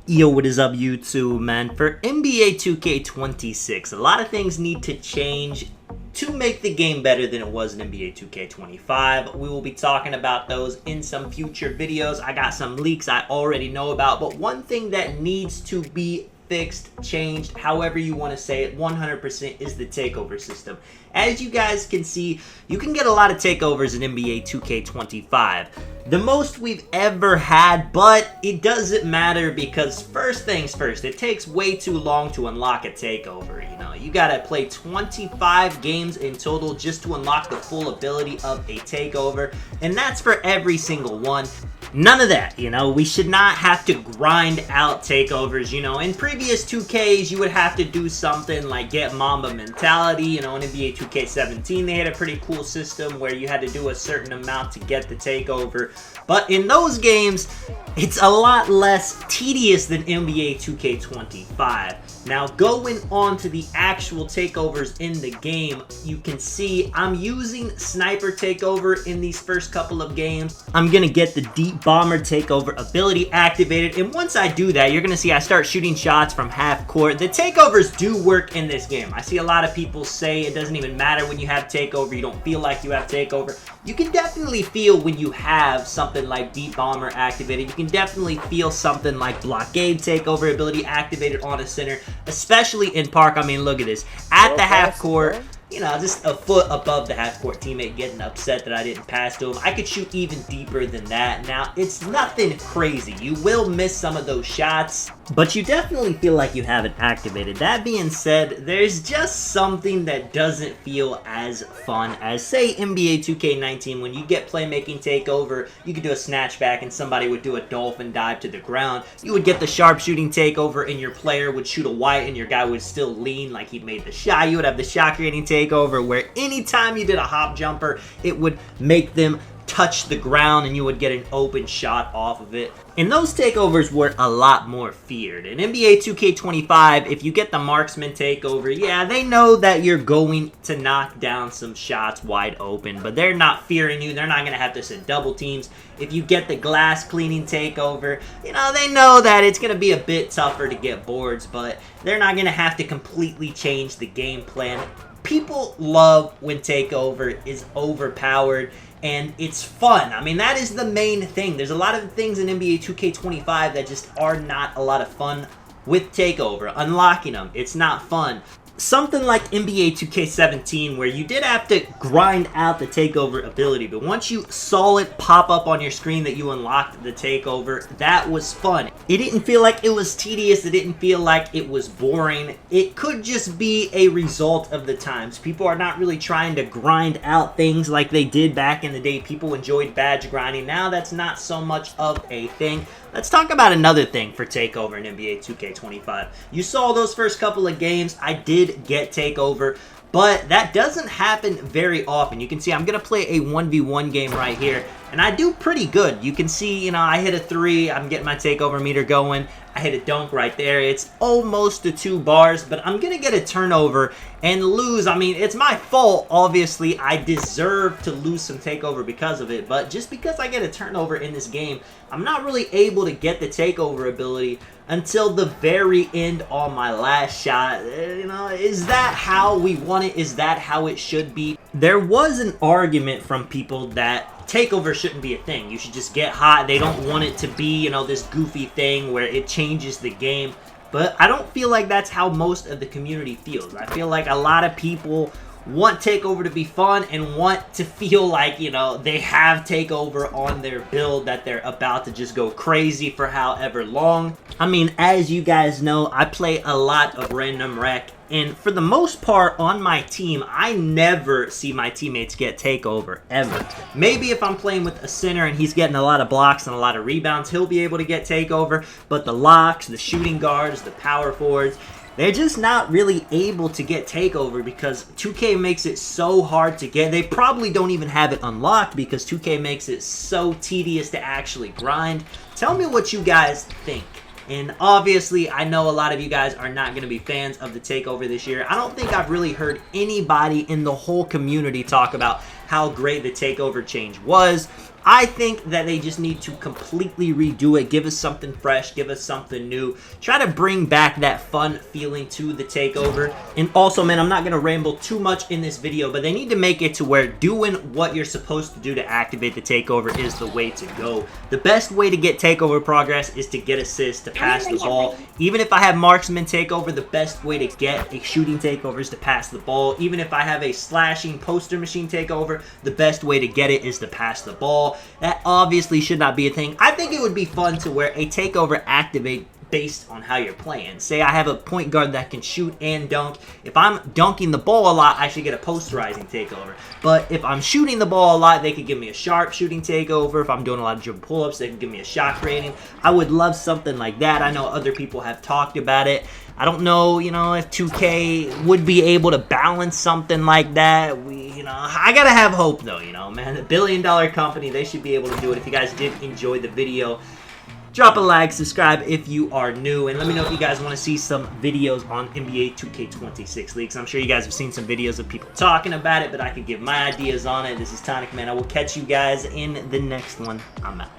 Yo, what is up YouTube, man? For NBA 2K26, a lot of things need to change to make the game better than it was in NBA 2K25. We will be talking about those in some future videos. I got some leaks I already know about, but one thing that needs to be fixed, changed, however you want to say it, 100% is the takeover system. As you guys can see, you can get a lot of takeovers in NBA 2K25. The most we've ever had, but it doesn't matter because first things first, it takes way too long to unlock a takeover. You know, you gotta play 25 games in total just to unlock the full ability of a takeover, and that's for every single one. None of that, you know, we should not have to grind out takeovers. You know, in previous 2Ks, you would have to do something like get Mamba mentality. You know, in NBA 2K17, they had a pretty cool system where you had to do a certain amount to get the takeover. But in those games, it's a lot less tedious than NBA 2K25. Now, going on to the actual takeovers in the game, you can see I'm using Sniper Takeover in these first couple of games. I'm going to get the Deep Bomber Takeover ability activated, and once I do that, you're going to see I start shooting shots from half court. The takeovers do work in this game. I see a lot of people say it doesn't even matter when you have takeover, you don't feel like you have takeover. You can definitely feel when you have something like Deep Bomber activated. You can definitely feel something like Blockade Takeover ability activated on a center, especially in Park. I mean, look at this. At the half court, you know, just a foot above the half court teammate getting upset that I didn't pass to him. I could shoot even deeper than that. Now, it's nothing crazy. You will miss some of those shots, but you definitely feel like you have it activated. That being said, there's just something that doesn't feel as fun as, say, NBA 2K19. When you get playmaking takeover, you could do a snatchback and somebody would do a dolphin dive to the ground. You would get the sharpshooting takeover and your player would shoot a white and your guy would still lean like he made the shot. You would have the shot creating takeover where anytime you did a hop jumper, it would make them touch the ground and you would get an open shot off of it. And those takeovers were a lot more feared. In NBA 2K25, if you get the marksman takeover, yeah, they know that you're going to knock down some shots wide open, but they're not fearing you. They're not going to have to send double teams. If you get the glass cleaning takeover, you know, they know that it's going to be a bit tougher to get boards, but they're not going to have to completely change the game plan. People love when takeover is overpowered and it's fun. I mean, that is the main thing. There's a lot of things in NBA 2K25 that just are not a lot of fun with takeover. Unlocking them, it's not fun. Something like NBA 2K17 where you did have to grind out the takeover ability, but once you saw it pop up on your screen that you unlocked the takeover, that was fun. It didn't feel like it was tedious, it didn't feel like it was boring. It could just be a result of the times. People are not really trying to grind out things like they did back in the day. People enjoyed badge grinding. Now that's not so much of a thing. Let's talk about another thing for takeover in NBA 2K25. You saw those first couple of games. I did get takeover, but that doesn't happen very often. You can see I'm going to play a 1v1 game right here, and I do pretty good. You can see, you know, I hit a 3. I'm getting my takeover meter going. I hit a dunk right there. It's almost to 2 bars, but I'm going to get a turnover and lose. I mean, it's my fault. Obviously, I deserve to lose some takeover because of it, but just because I get a turnover in this game, I'm not really able to get the takeover ability until the very end on my last shot. You know, is that how we want it? Is that how it should be? There was an argument from people that takeover shouldn't be a thing. You should just get hot. They don't want it to be, you know, this goofy thing where it changes the game. But I don't feel like that's how most of the community feels. I feel like a lot of people want takeover to be fun and want to feel like, you know, they have takeover on their build, that they're about to just go crazy for however long. I mean, as you guys know, I play a lot of random rec, and for the most part on my team, I never see my teammates get takeover, ever. Maybe if I'm playing with a center and he's getting a lot of blocks and a lot of rebounds, he'll be able to get takeover, but the locks, the shooting guards, the power forwards, they're just not really able to get takeover because 2K makes it so hard to get. They probably don't even have it unlocked because 2K makes it so tedious to actually grind. Tell me what you guys think. And obviously, I know a lot of you guys are not going to be fans of the takeover this year. I don't think I've really heard anybody in the whole community talk about how great the takeover change was. I think that they just need to completely redo it, give us something fresh, give us something new, try to bring back that fun feeling to the Takeover. And also, man, I'm not going to ramble too much in this video, but they need to make it to where doing what you're supposed to do to activate the Takeover is the way to go. The best way to get Takeover progress is to get assists, to pass the ball. Even if I have Marksman Takeover, the best way to get a shooting Takeover is to pass the ball. Even if I have a slashing poster machine Takeover, the best way to get it is to pass the ball. That obviously should not be a thing. I think it would be fun to where a Takeover activate based on how you're playing. Say I have a point guard that can shoot and dunk. If I'm dunking the ball a lot, I should get a posterizing Takeover. But if I'm shooting the ball a lot, they could give me a sharp shooting Takeover. If I'm doing a lot of dribble pull-ups, they can give me a shot creating. I would love something like that. I know other people have talked about it. I don't know, if 2K would be able to balance something like that. I gotta have hope though, man. A billion-dollar company, they should be able to do it. If you guys did enjoy the video, drop a like, subscribe if you are new, and let me know if you guys want to see some videos on NBA 2K26 leaks. I'm sure you guys have seen some videos of people talking about it, but I could give my ideas on it. This is Tonic Man. I will catch you guys in the next one. I'm out.